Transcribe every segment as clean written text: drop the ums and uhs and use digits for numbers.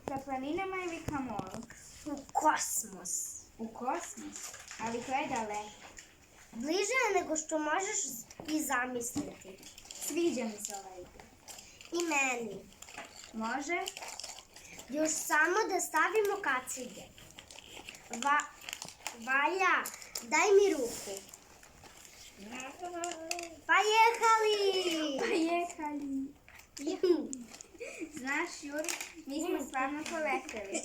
ka planinama ili ka moru? U kosmos. U kosmos? Ali to je daleko. Bliže je nego što možeš i zamisliti. Sviđa mi se ova igra. I meni. Može? Još samo da stavimo kacige. Valja, daj mi ruku. Pa jehali! Znaš, Juri, mi smo stvarno poleteli.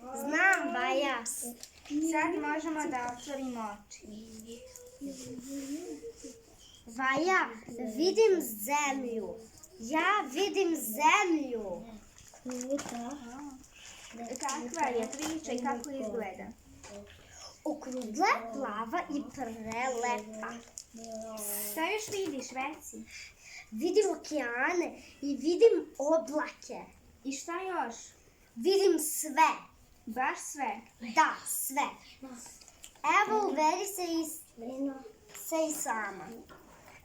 Znam, Vaja. Sad možemo da otvorimo oči. Vaja, vidim zemlju. Ja vidim zemlju. Kakva je priča i kako izgleda? Okrugla, plava i prelepa. Šta još vidiš, reci? Vidim okeane i vidim oblake. I šta još? Vidim sve. Baš sve? Da, sve. Evo, uveri se i sama.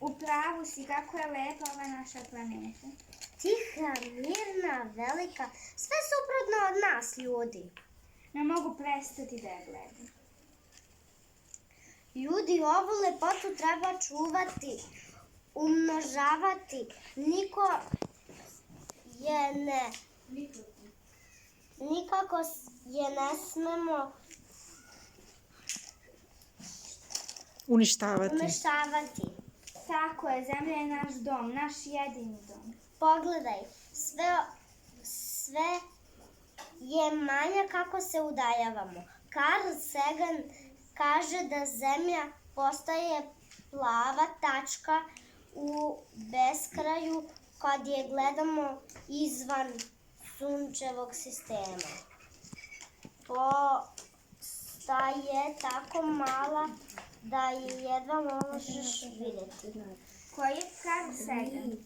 U pravu si, kako je lepa ova naša planeta. Tiha, mirna, velika, sve suprotno od nas, ljudi. Ne mogu prestati da je gledam. Ljudi, ovu lepotu treba čuvati, umnožavati. Nikako je ne smemo uništavati. Tako je, zemlja je naš dom, naš jedini dom. Pogledaj, sve je manja kako se udaljavamo. Carl Sagan kaže da zemlja postaje plava tačka u beskraju kad je gledamo izvan sunčevog sistema. Postaje tako mala da je jedva možeš vidjeti. Ko je Carl Sagan?